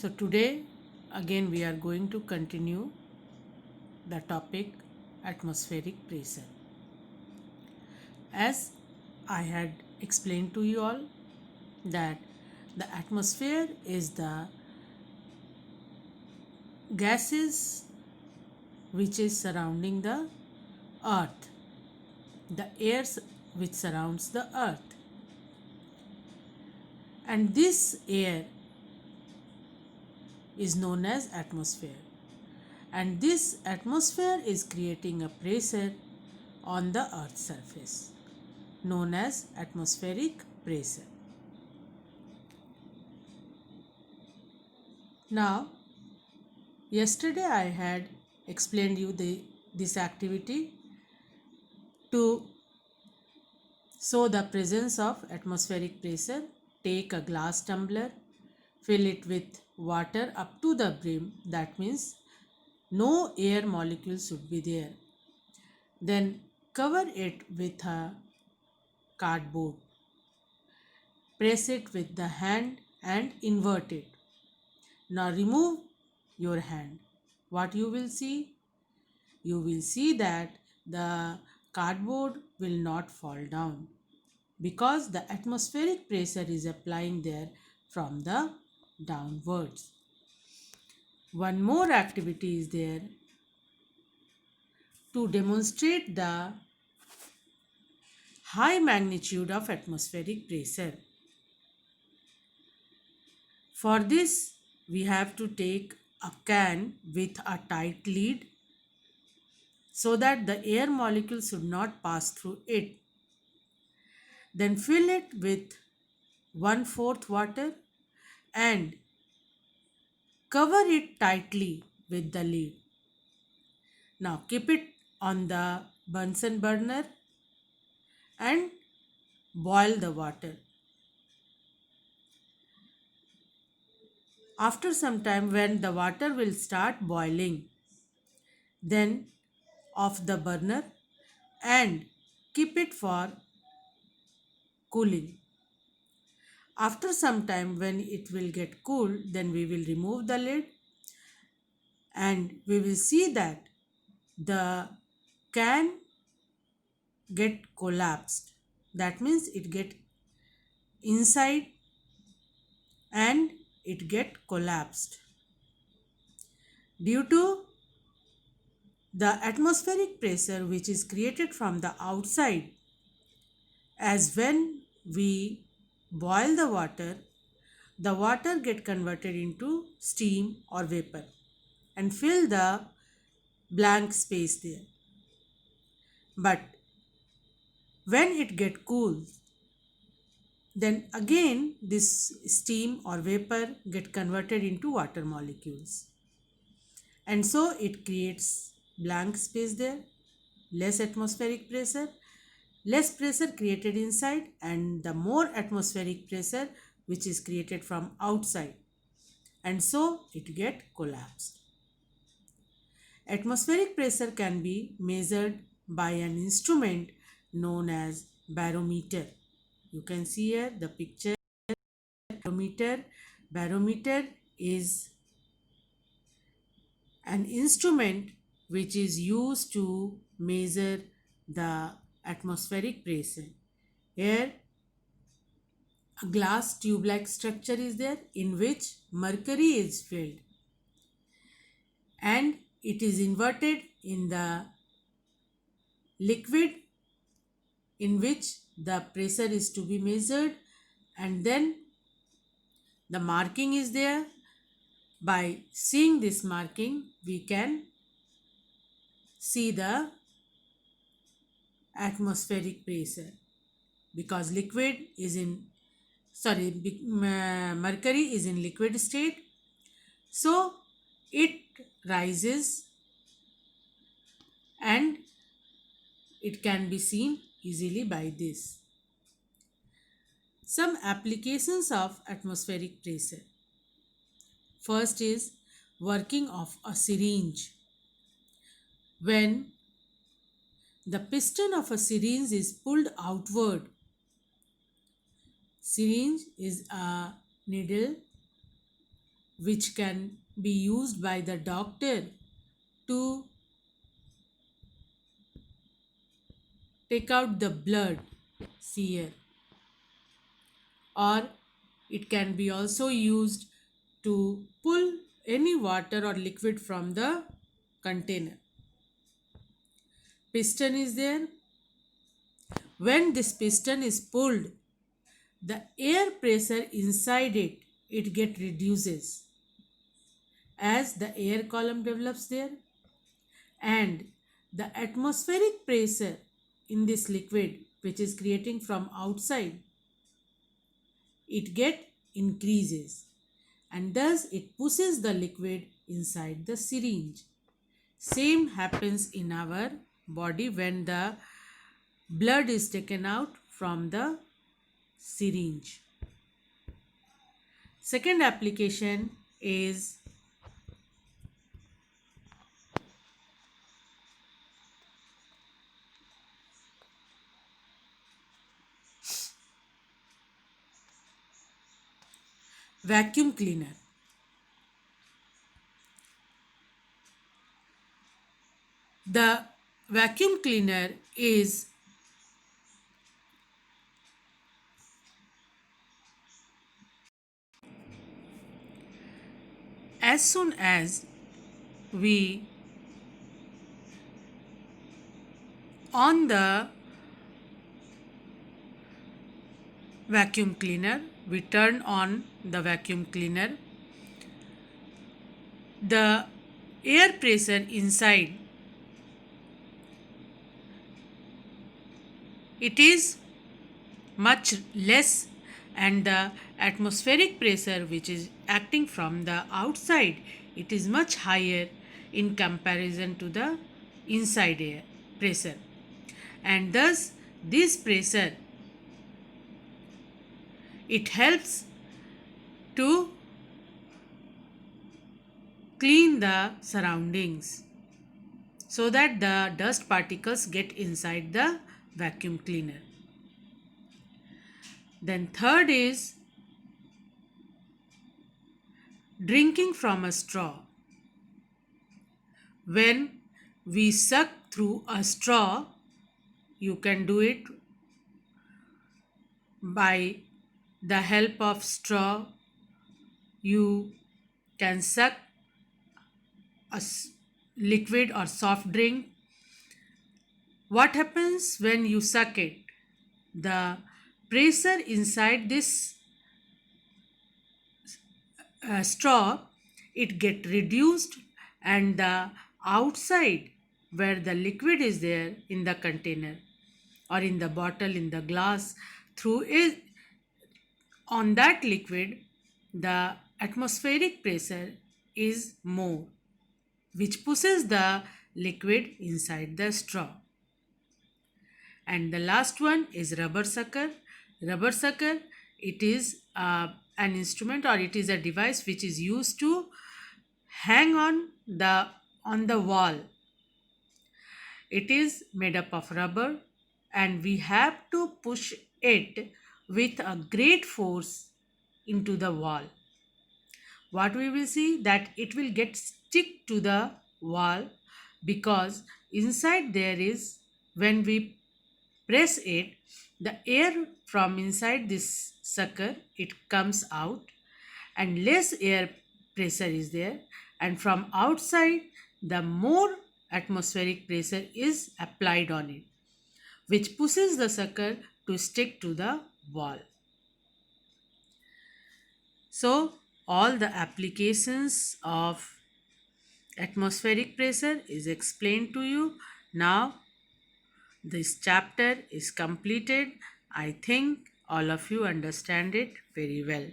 So, today again we are going to continue the topic atmospheric pressure. As I had explained to you all that the atmosphere is the gases which is surrounding the earth, the air which surrounds the earth, and this air is known as atmosphere, and this atmosphere is creating a pressure on the earth's surface known as atmospheric pressure. Now, yesterday I had explained you this activity to show the presence of atmospheric pressure. Take a glass tumbler, fill it with water up to the brim, that means no air molecule should be there. Then cover it with a cardboard. Press it with the hand and invert it. Now remove your hand. What you will see? You will see that the cardboard will not fall down because the atmospheric pressure is applying there from the downwards. One more activity is there to demonstrate the high magnitude of atmospheric pressure. For this, we have to take a can with a tight lid so that the air molecule should not pass through it. Then fill it with 1/4 water and cover it tightly with the lid. Now keep it on the Bunsen burner and boil the water. After some time, when the water will start boiling, then off the burner and keep it for cooling. After some time, when it will get cool, then we will remove the lid and we will see that the can get collapsed. That means it get inside and it get collapsed due to the atmospheric pressure which is created from the outside. As when we boil the water get converted into steam or vapor and fill the blank space there. But when it get cool, then again this steam or vapor get converted into water molecules. And so it creates blank space there, less atmospheric pressure, less pressure created inside and the more atmospheric pressure which is created from outside, and so it get collapsed. Atmospheric pressure can be measured by an instrument known as barometer. You can see here the picture barometer. Barometer is an instrument which is used to measure the atmospheric pressure. Here a glass tube-like structure is there in which mercury is filled and it is inverted in the liquid in which the pressure is to be measured, and then the marking is there. By seeing this marking we can see the atmospheric pressure because mercury is in liquid state, so it rises and it can be seen easily by this. Some applications of atmospheric pressure. First is working of a syringe. When the piston of a syringe is pulled outward, syringe is a needle which can be used by the doctor to take out the blood sear, or it can be also used to pull any water or liquid from the container. Piston is there. When this piston is pulled, the air pressure inside it get reduces as the air column develops there, and the atmospheric pressure in this liquid which is creating from outside, it get increases, and thus it pushes the liquid inside the syringe. Same happens in our body when the blood is taken out from the syringe. Second application is vacuum cleaner. The vacuum cleaner is as soon as we on the vacuum cleaner, we turn on the vacuum cleaner, the air pressure inside it is much less, and the atmospheric pressure which is acting from the outside, it is much higher in comparison to the inside air pressure, and thus this pressure it helps to clean the surroundings so that the dust particles get inside the vacuum cleaner. Then third is drinking from a straw. When we suck through a straw, you can do it by the help of straw. You can suck a liquid or soft drink. What happens when you suck it? The pressure inside this straw it get reduced, and the outside where the liquid is there in the container or in the bottle, in the glass, through it on that liquid the atmospheric pressure is more, which pushes the liquid inside the straw. And the last one is rubber sucker. Rubber sucker, it is an instrument, or it is a device which is used to hang on the wall. It is made up of rubber, and we have to push it with a great force into the wall. What we will see that it will get stick to the wall, because inside there is, when we press it, the air from inside this sucker it comes out, and less air pressure is there, and from outside the more atmospheric pressure is applied on it, which pushes the sucker to stick to the wall. So all the applications of atmospheric pressure is explained to you. Now this chapter is completed. I think all of you understand it very well.